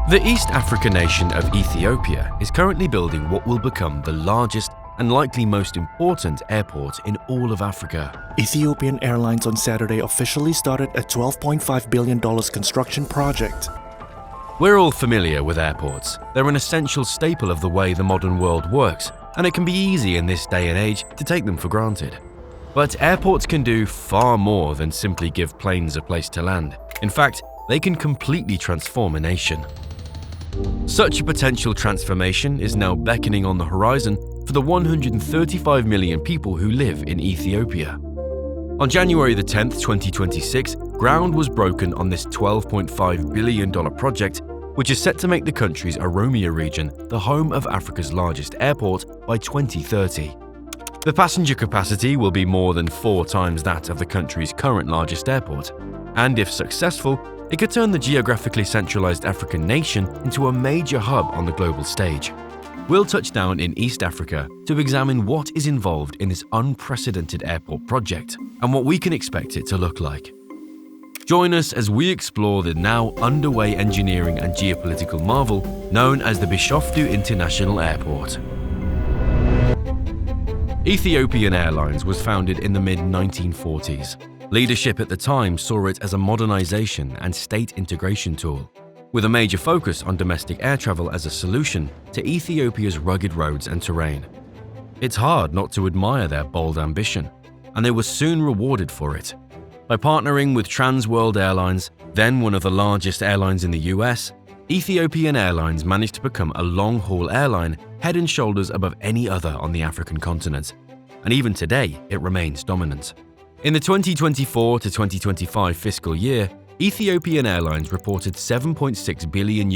The East African nation of Ethiopia is currently building what will become the largest and likely most important airport in all of Africa. Ethiopian Airlines on Saturday officially started a $12.5 billion construction project. We're all familiar with airports. They're an essential staple of the way the modern world works, and it can be easy in this day and age to take them for granted. But airports can do far more than simply give planes a place to land. In fact, they can completely transform a nation. Such a potential transformation is now beckoning on the horizon for the 135 million people who live in Ethiopia. On January 10, 2026, ground was broken on this $12.5 billion project, which is set to make the country's Oromia region the home of Africa's largest airport by 2030. The passenger capacity will be more than 4 times that of the country's current largest airport, and if successful, it could turn the geographically centralized African nation into a major hub on the global stage. We'll touch down in East Africa to examine what is involved in this unprecedented airport project and what we can expect it to look like. Join us as we explore the now underway engineering and geopolitical marvel known as the Bishoftu International Airport. Ethiopian Airlines was founded in the mid-1940s. Leadership at the time saw it as a modernization and state integration tool, with a major focus on domestic air travel as a solution to Ethiopia's rugged roads and terrain. It's hard not to admire their bold ambition, and they were soon rewarded for it. By partnering with Trans World Airlines, then one of the largest airlines in the US, Ethiopian Airlines managed to become a long-haul airline head and shoulders above any other on the African continent, and even today it remains dominant. In the 2024 to 2025 fiscal year, Ethiopian Airlines reported $7.6 billion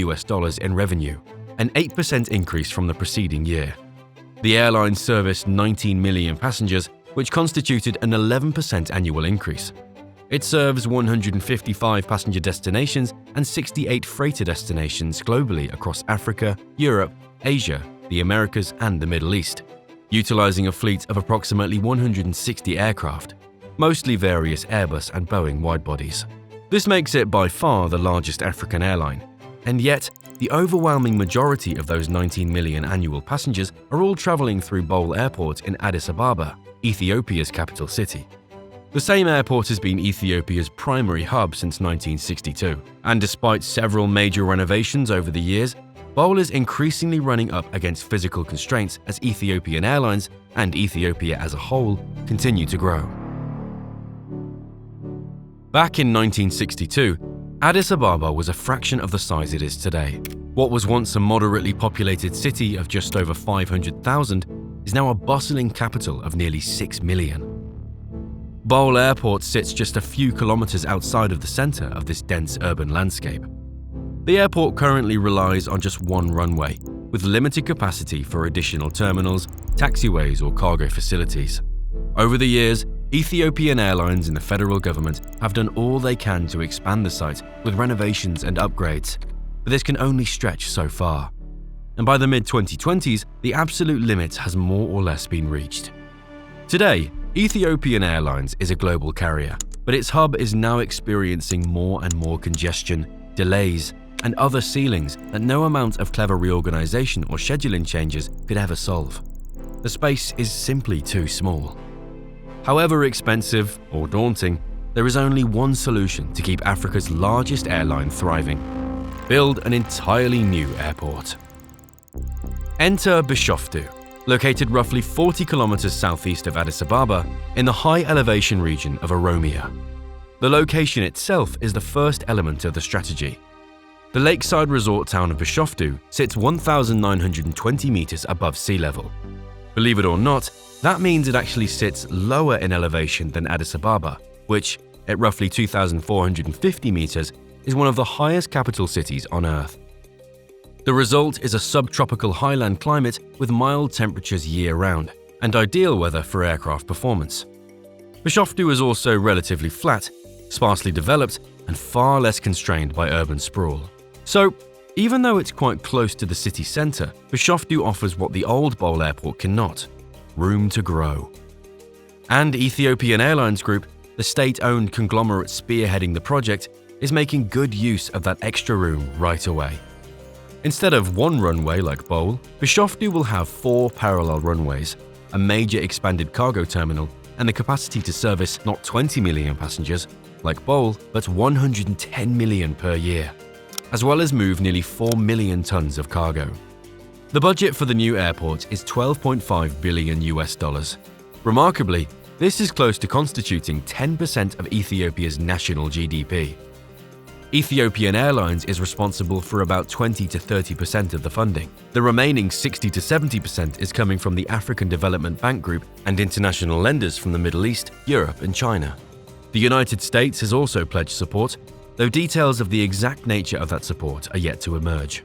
in revenue, an 8% increase from the preceding year. The airline serviced 19 million passengers, which constituted an 11% annual increase. It serves 155 passenger destinations and 68 freighter destinations globally across Africa, Europe, Asia, the Americas, and the Middle East, utilizing a fleet of approximately 160 aircraft, mostly various Airbus and Boeing widebodies. This makes it by far the largest African airline, and yet the overwhelming majority of those 19 million annual passengers are all traveling through Bole Airport in Addis Ababa, Ethiopia's capital city. The same airport has been Ethiopia's primary hub since 1962, and despite several major renovations over the years, Bole is increasingly running up against physical constraints as Ethiopian Airlines and Ethiopia as a whole continue to grow. Back in 1962, Addis Ababa was a fraction of the size it is today. What was once a moderately populated city of just over 500,000 is now a bustling capital of nearly 6 million. Bole Airport sits just a few kilometers outside of the center of this dense urban landscape. The airport currently relies on just one runway, with limited capacity for additional terminals, taxiways, or cargo facilities. Over the years, Ethiopian Airlines and the federal government have done all they can to expand the site with renovations and upgrades, but this can only stretch so far. And by the mid-2020s, the absolute limit has more or less been reached. Today, Ethiopian Airlines is a global carrier, but its hub is now experiencing more and more congestion, delays, and other ceilings that no amount of clever reorganization or scheduling changes could ever solve. The space is simply too small. However expensive or daunting, there is only one solution to keep Africa's largest airline thriving: build an entirely new airport. Enter Bishoftu, located roughly 40 kilometers southeast of Addis Ababa in the high elevation region of Oromia. The location itself is the first element of the strategy. The lakeside resort town of Bishoftu sits 1,920 meters above sea level. Believe it or not, that means it actually sits lower in elevation than Addis Ababa, which, at roughly 2,450 meters, is one of the highest capital cities on Earth. The result is a subtropical highland climate with mild temperatures year-round and ideal weather for aircraft performance. Bishoftu is also relatively flat, sparsely developed, and far less constrained by urban sprawl. So, even though it's quite close to the city centre, Bishoftu offers what the old Bole Airport cannot: room to grow. And Ethiopian Airlines Group, the state-owned conglomerate spearheading the project, is making good use of that extra room right away. Instead of one runway like Bole, Bishoftu will have 4 parallel runways, a major expanded cargo terminal, and the capacity to service not 20 million passengers, like Bole, but 110 million per year, as well as move nearly 4 million tons of cargo. The budget for the new airport is $12.5 billion. Remarkably, this is close to constituting 10% of Ethiopia's national GDP. Ethiopian Airlines is responsible for about 20 to 30% of the funding. The remaining 60 to 70% is coming from the African Development Bank Group and international lenders from the Middle East, Europe, and China. The United States has also pledged support, though details of the exact nature of that support are yet to emerge.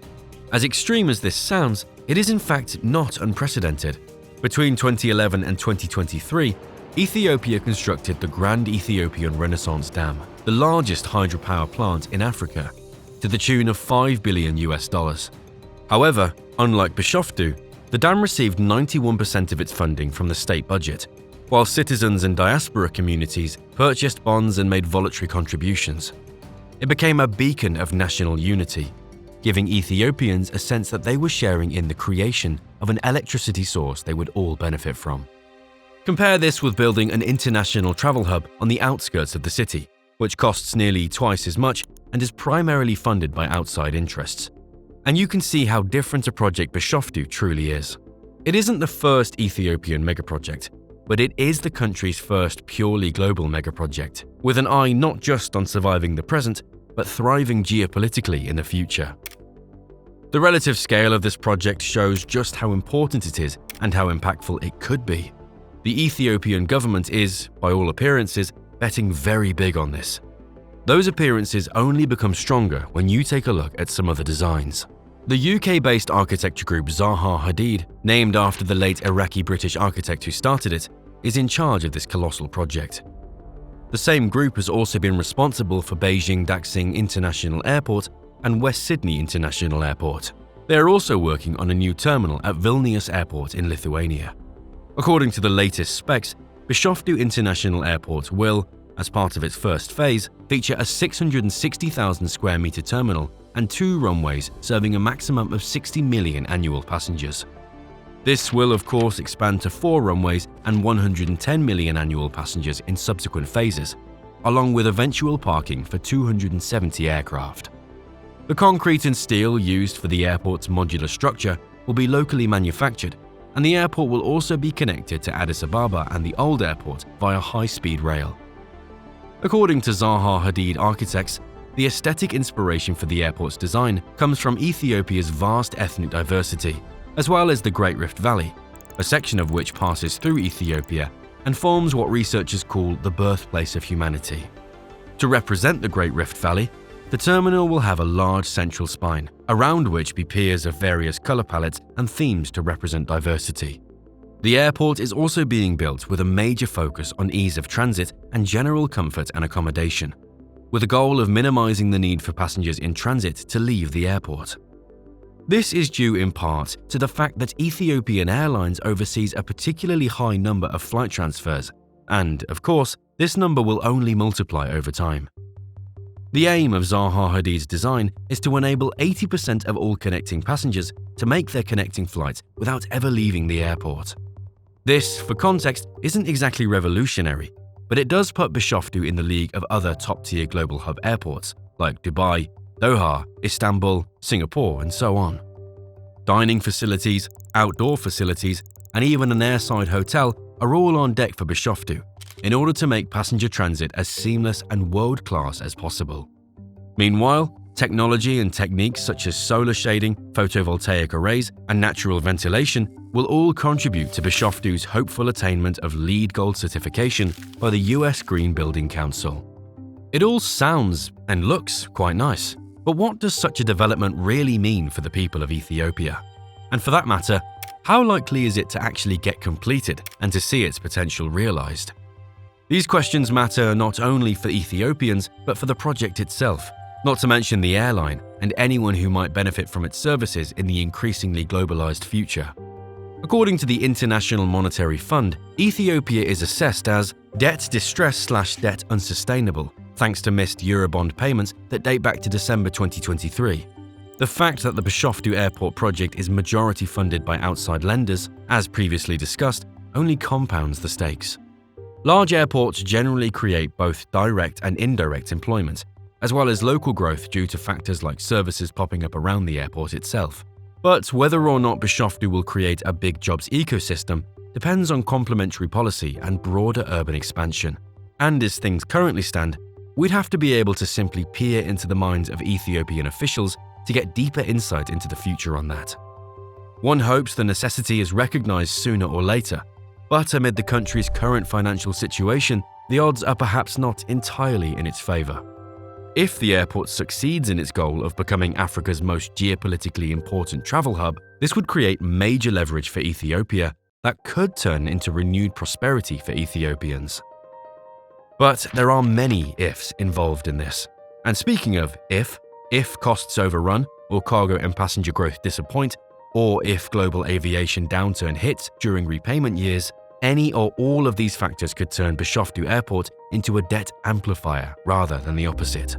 As extreme as this sounds, it is in fact not unprecedented. Between 2011 and 2023, Ethiopia constructed the Grand Ethiopian Renaissance Dam, the largest hydropower plant in Africa, to the tune of $5 billion. However, unlike Bishoftu, the dam received 91% of its funding from the state budget, while citizens and diaspora communities purchased bonds and made voluntary contributions. It became a beacon of national unity, giving Ethiopians a sense that they were sharing in the creation of an electricity source they would all benefit from. Compare this with building an international travel hub on the outskirts of the city, which costs nearly twice as much and is primarily funded by outside interests. And you can see how different a project Bishoftu truly is. It isn't the first Ethiopian megaproject, but it is the country's first purely global megaproject, with an eye not just on surviving the present, but thriving geopolitically in the future. The relative scale of this project shows just how important it is and how impactful it could be. The Ethiopian government is, by all appearances, betting very big on this. Those appearances only become stronger when you take a look at some of the designs. The UK-based architecture group Zaha Hadid, named after the late Iraqi-British architect who started it, is in charge of this colossal project. The same group has also been responsible for Beijing Daxing International Airport and West Sydney International Airport. They are also working on a new terminal at Vilnius Airport in Lithuania. According to the latest specs, Bishoftu International Airport will, as part of its first phase, feature a 660,000 square meter terminal and 2 runways serving a maximum of 60 million annual passengers. This will of course expand to 4 runways and 110 million annual passengers in subsequent phases, along with eventual parking for 270 aircraft. The concrete and steel used for the airport's modular structure will be locally manufactured, and the airport will also be connected to Addis Ababa and the old airport via high-speed rail. According to Zaha Hadid architects, the aesthetic inspiration for the airport's design comes from Ethiopia's vast ethnic diversity, as well as the Great Rift Valley, a section of which passes through Ethiopia and forms what researchers call the birthplace of humanity. To represent the Great Rift Valley, the terminal will have a large central spine, around which be piers of various color palettes and themes to represent diversity. The airport is also being built with a major focus on ease of transit and general comfort and accommodation, with a goal of minimizing the need for passengers in transit to leave the airport. This is due in part to the fact that Ethiopian Airlines oversees a particularly high number of flight transfers, and, of course, this number will only multiply over time. The aim of Zaha Hadid's design is to enable 80% of all connecting passengers to make their connecting flights without ever leaving the airport. This, for context, isn't exactly revolutionary, but it does put Bishoftu in the league of other top-tier global hub airports like Dubai, Doha, Istanbul, Singapore, and so on. Dining facilities, outdoor facilities, and even an airside hotel are all on deck for Bishoftu in order to make passenger transit as seamless and world-class as possible. Meanwhile, technology and techniques such as solar shading, photovoltaic arrays, and natural ventilation will all contribute to Bishoftu's hopeful attainment of LEED Gold certification by the US Green Building Council. It all sounds and looks quite nice, but what does such a development really mean for the people of Ethiopia? And for that matter, how likely is it to actually get completed and to see its potential realized? These questions matter not only for Ethiopians, but for the project itself, not to mention the airline and anyone who might benefit from its services in the increasingly globalized future. According to the International Monetary Fund, Ethiopia is assessed as debt distress/debt unsustainable, thanks to missed Eurobond payments that date back to December 2023. The fact that the Bishoftu Airport project is majority funded by outside lenders, as previously discussed, only compounds the stakes. Large airports generally create both direct and indirect employment, as well as local growth due to factors like services popping up around the airport itself. But whether or not Bishoftu will create a big jobs ecosystem depends on complementary policy and broader urban expansion. And as things currently stand, we'd have to be able to simply peer into the minds of Ethiopian officials to get deeper insight into the future on that. One hopes the necessity is recognized sooner or later, but amid the country's current financial situation, the odds are perhaps not entirely in its favor. If the airport succeeds in its goal of becoming Africa's most geopolitically important travel hub, this would create major leverage for Ethiopia that could turn into renewed prosperity for Ethiopians. But there are many ifs involved in this. And speaking of if costs overrun, or cargo and passenger growth disappoint, or if global aviation downturn hits during repayment years, any or all of these factors could turn Bishoftu Airport into a debt amplifier rather than the opposite.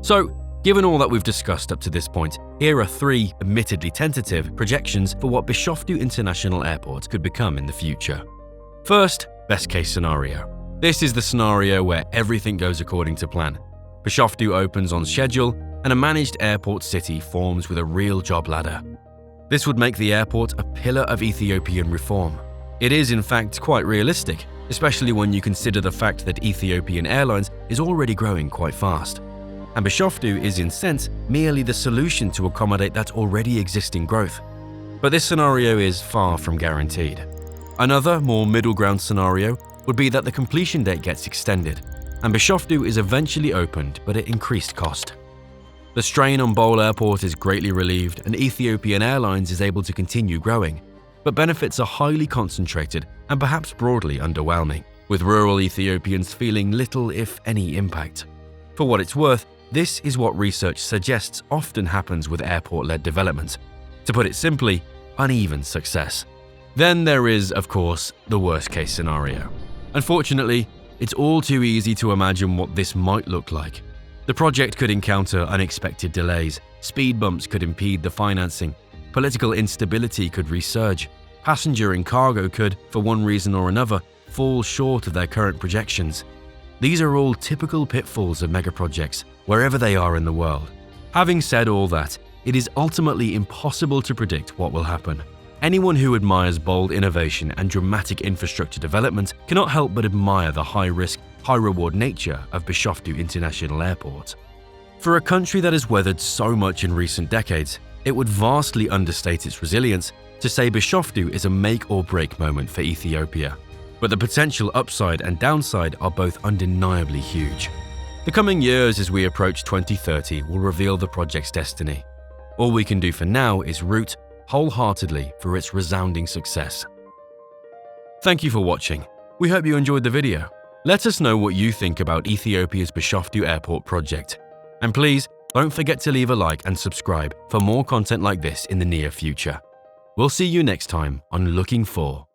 So, given all that we've discussed up to this point, here are 3, admittedly tentative, projections for what Bishoftu International Airport could become in the future. First, best case scenario. This is the scenario where everything goes according to plan. Bishoftu opens on schedule, and a managed airport city forms with a real job ladder. This would make the airport a pillar of Ethiopian reform. It is in fact quite realistic, especially when you consider the fact that Ethiopian Airlines is already growing quite fast. And Bishoftu is in sense merely the solution to accommodate that already existing growth. But this scenario is far from guaranteed. Another, more middle ground scenario would be that the completion date gets extended, and Bishoftu is eventually opened but at increased cost. The strain on Bole Airport is greatly relieved and Ethiopian Airlines is able to continue growing, but benefits are highly concentrated and perhaps broadly underwhelming, with rural Ethiopians feeling little if any impact. For what it's worth, this is what research suggests often happens with airport-led development. To put it simply, uneven success. Then there is, of course, the worst-case scenario. Unfortunately, it's all too easy to imagine what this might look like. The project could encounter unexpected delays, speed bumps could impede the financing, political instability could resurge, passenger and cargo could, for one reason or another, fall short of their current projections. These are all typical pitfalls of megaprojects, wherever they are in the world. Having said all that, it is ultimately impossible to predict what will happen. Anyone who admires bold innovation and dramatic infrastructure development cannot help but admire the high-risk, high-reward nature of Bishoftu International Airport. For a country that has weathered so much in recent decades, it would vastly understate its resilience to say Bishoftu is a make-or-break moment for Ethiopia. But the potential upside and downside are both undeniably huge. The coming years as we approach 2030 will reveal the project's destiny. All we can do for now is root wholeheartedly for its resounding success. Thank you for watching. We hope you enjoyed the video. Let us know what you think about Ethiopia's Bishoftu Airport project. And please, don't forget to leave a like and subscribe for more content like this in the near future. We'll see you next time on Looking For.